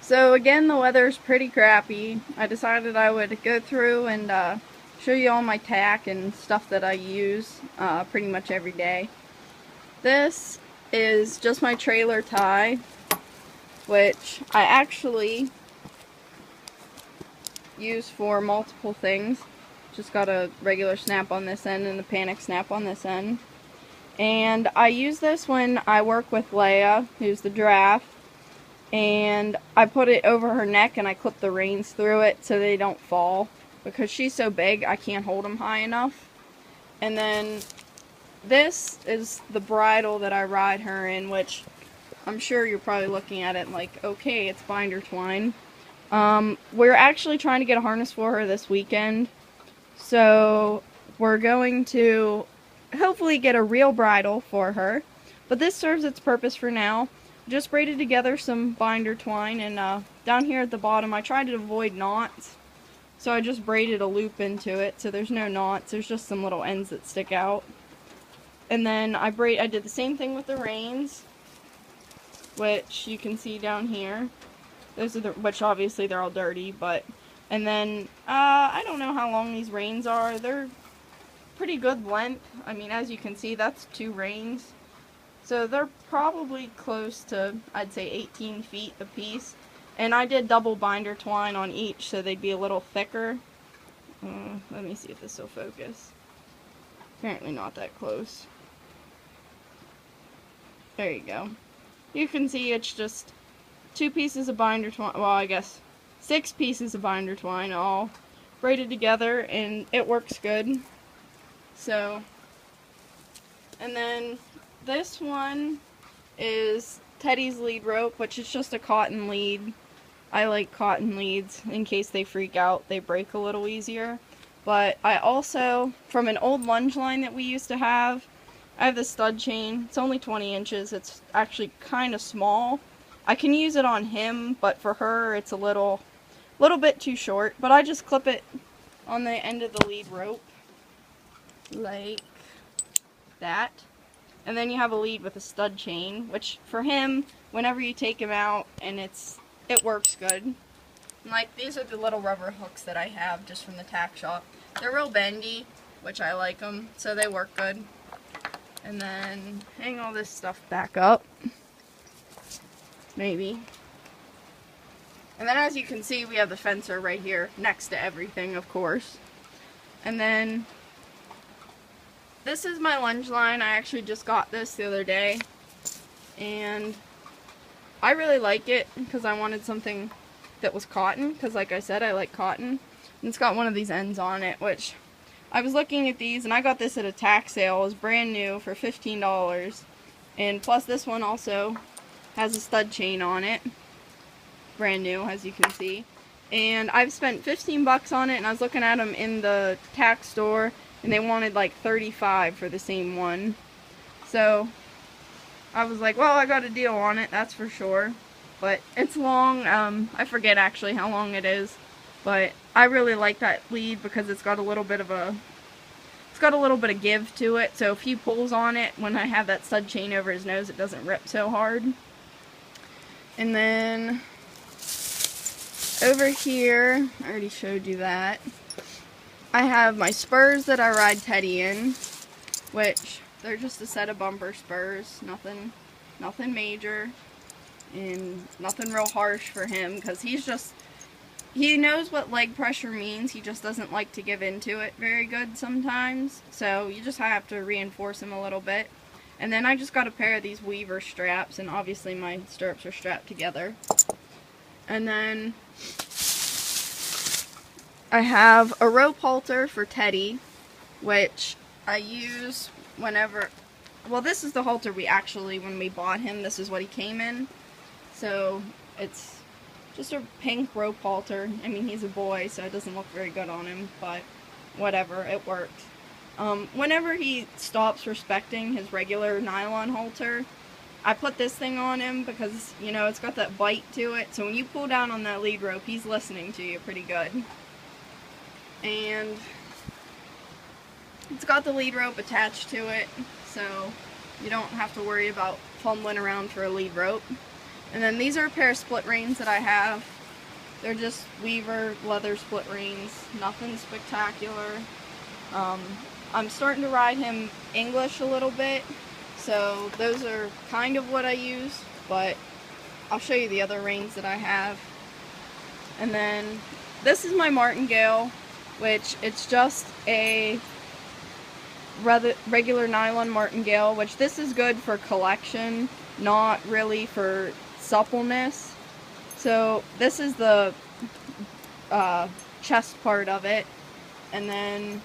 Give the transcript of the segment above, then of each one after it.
So again, the weather's pretty crappy. I decided I would go through and show you all my tack and stuff that I use pretty much every day. This is just my trailer tie, which I actually use for multiple things. Just got a regular snap on this end and a panic snap on this end. And I use this when I work with Leia, who's the giraffe, and I put it over her neck and I clip the reins through it so they don't fall because she's so big I can't hold them high enough. And then this is the bridle that I ride her in, which I'm sure you're probably looking at it like, okay, it's binder twine. We're actually trying to get a harness for her this weekend, so we're going to hopefully get a real bridle for her, but this serves its purpose for now. Just braided together some binder twine, and down here at the bottom I tried to avoid knots, so I just braided a loop into it so there's no knots, there's just some little ends that stick out. And then I did the same thing with the reins, which you can see down here. Those are which obviously they're all dirty, but and then I don't know how long these reins are. They're pretty good length. I mean, as you can see, that's 2 reins. So they're probably close to, I'd say, 18 feet a piece. And I did double binder twine on each so they'd be a little thicker. Let me see if this will focus. Apparently not that close. There you go. You can see it's just 2 pieces of binder twine, well, I guess 6 pieces of binder twine all braided together, and it works good. So, and then this one is Teddy's lead rope, which is just a cotton lead. I like cotton leads in case they freak out, they break a little easier. But I also, from an old lunge line that we used to have, I have this stud chain. It's only 20 inches. It's actually kind of small. I can use it on him, but for her it's a little bit too short. But I just clip it on the end of the lead rope, like that. And then you have a lead with a stud chain, which for him, whenever you take him out, and it works good. And like, these are the little rubber hooks that I have just from the tack shop. They're real bendy, which I like them, so they work good. And then hang all this stuff back up, maybe. And then as you can see, we have the fencer right here next to everything, of course. And then this is my lunge line. I actually just got this the other day, and I really like it because I wanted something that was cotton, because like I said, I like cotton. And it's got one of these ends on it, which I was looking at these, and I got this at a tack sale. It was brand new for $15. And plus this one also has a stud chain on it. Brand new, as you can see. And I've spent 15 bucks on it, and I was looking at them in the tack store, and they wanted like 35 for the same one. So I was like, well, I got a deal on it, that's for sure. But it's long. I forget actually how long it is, but I really like that lead because it's got a little bit of give to it. So if he pulls on it, when I have that stud chain over his nose, it doesn't rip so hard. And then over here, I already showed you that, I have my spurs that I ride Teddy in, which they're just a set of bumper spurs, nothing major, and nothing real harsh for him, because he knows what leg pressure means, he just doesn't like to give into it very good sometimes, so you just have to reinforce him a little bit. And then I just got a pair of these Weaver straps, and obviously my stirrups are strapped together. And then I have a rope halter for Teddy, which I use whenever, well, this is the halter when we bought him, this is what he came in. So it's just a pink rope halter. I mean, he's a boy, so it doesn't look very good on him, but whatever, it works. Whenever he stops respecting his regular nylon halter, I put this thing on him because, you know, it's got that bite to it, so when you pull down on that lead rope, he's listening to you pretty good. And it's got the lead rope attached to it, so you don't have to worry about fumbling around for a lead rope. And then these are a pair of split reins that I have. They're just Weaver leather split reins, nothing spectacular. I'm starting to ride him English a little bit, so those are kind of what I use, but I'll show you the other reins that I have. And then this is my martingale, which it's just a regular nylon martingale, which this is good for collection, not really for suppleness. So this is the chest part of it, and then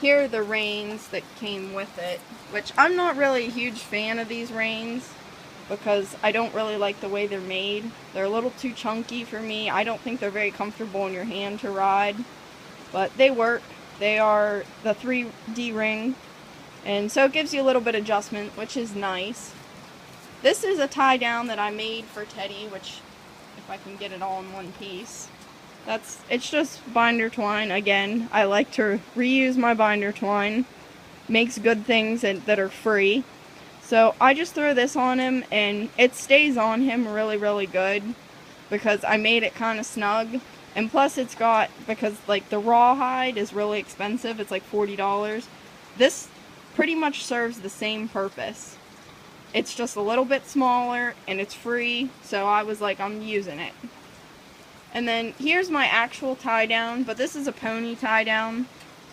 here are the reins that came with it, which I'm not really a huge fan of these reins because I don't really like the way they're made. They're a little too chunky for me. I don't think they're very comfortable in your hand to ride, but they work. They are the 3D ring, and so it gives you a little bit of adjustment, which is nice. This is a tie down that I made for Teddy, which if I can get it all in one piece. It's just binder twine. Again, I like to reuse my binder twine. Makes good things that are free. So I just throw this on him and it stays on him really, really good because I made it kind of snug. And plus it's got, because like the rawhide is really expensive, it's like $40. This pretty much serves the same purpose. It's just a little bit smaller and it's free, so I was like, I'm using it. And then here's my actual tie down, but this is a pony tie down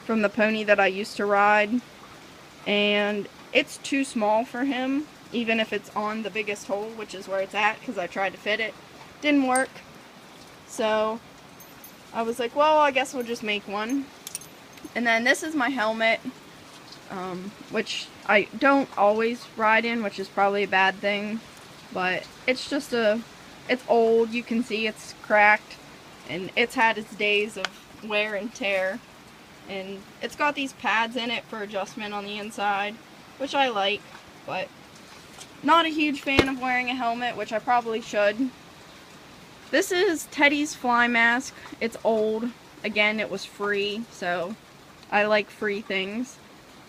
from the pony that I used to ride. And it's too small for him, even if it's on the biggest hole, which is where it's at, because I tried to fit it. Didn't work. So I was like, well, I guess we'll just make one. And then this is my helmet, which I don't always ride in, which is probably a bad thing. But it's just it's old, you can see it's cracked, and it's had its days of wear and tear. And it's got these pads in it for adjustment on the inside, which I like, but not a huge fan of wearing a helmet, which I probably should. This is Teddy's fly mask. It's old. Again, it was free, so I like free things.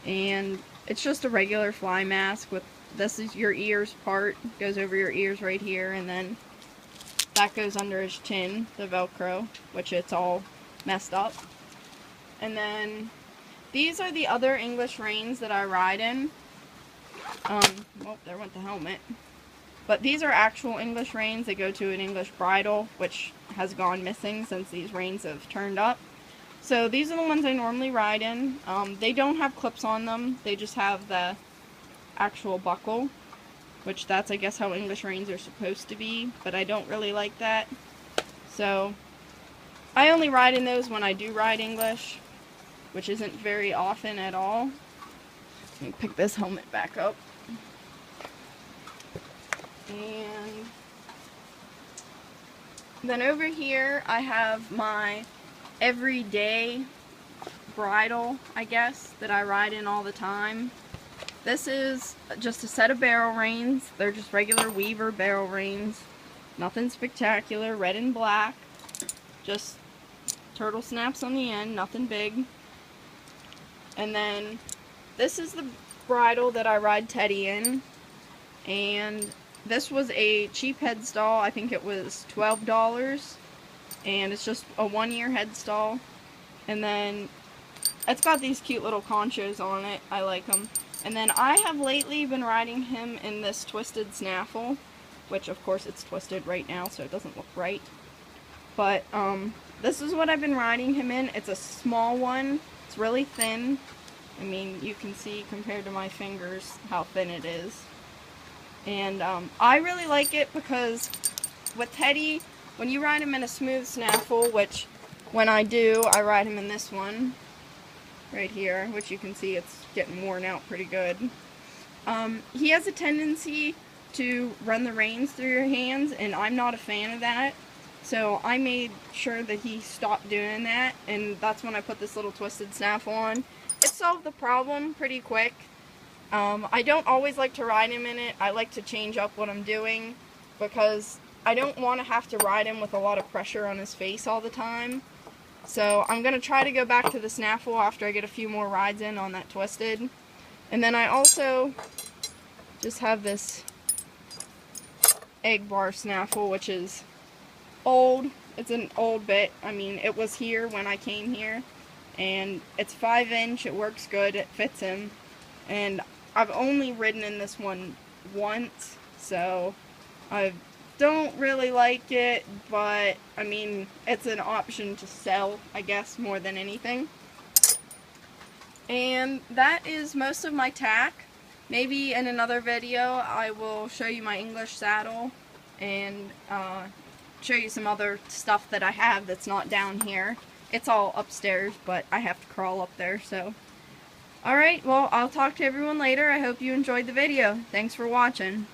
And it's just a regular fly mask with, this is your ears part, goes over your ears right here, and then that goes under his chin, the Velcro, which it's all messed up. And then these are the other English reins that I ride in. Well, there went the helmet. But these are actual English reins. They go to an English bridle, which has gone missing since these reins have turned up. So these are the ones I normally ride in. They don't have clips on them. They just have the actual buckle, which that's, I guess, how English reins are supposed to be, but I don't really like that. So I only ride in those when I do ride English, which isn't very often at all. Let me pick this helmet back up. And then over here I have my everyday bridle, I guess, that I ride in all the time. This is just a set of barrel reins. They're just regular Weaver barrel reins. Nothing spectacular, red and black. Just turtle snaps on the end, nothing big. And then this is the bridle that I ride Teddy in. And this was a cheap headstall. I think it was $12. And it's just a 1-year headstall. And then it's got these cute little conchos on it. I like them. And then I have lately been riding him in this twisted snaffle, which of course it's twisted right now, so it doesn't look right. But this is what I've been riding him in. It's a small one. It's really thin. I mean, you can see compared to my fingers how thin it is. And I really like it because with Teddy, when you ride him in a smooth snaffle, which when I do, I ride him in this one right here, which you can see it's getting worn out pretty good. He has a tendency to run the reins through your hands, and I'm not a fan of that. So I made sure that he stopped doing that, and that's when I put this little twisted snaffle on. It solved the problem pretty quick. I don't always like to ride him in it. I like to change up what I'm doing because I don't want to have to ride him with a lot of pressure on his face all the time. So I'm going to try to go back to the snaffle after I get a few more rides in on that twisted. And then I also just have this egg bar snaffle, which is old. It's an old bit. I mean, it was here when I came here, and it's 5-inch. It works good. It fits him, and I've only ridden in this one once, so I don't really like it, but I mean, it's an option to sell, I guess, more than anything. And that is most of my tack. Maybe in another video I will show you my English saddle and show you some other stuff that I have that's not down here. It's all upstairs, but I have to crawl up there, so. Alright, well, I'll talk to everyone later. I hope you enjoyed the video. Thanks for watching.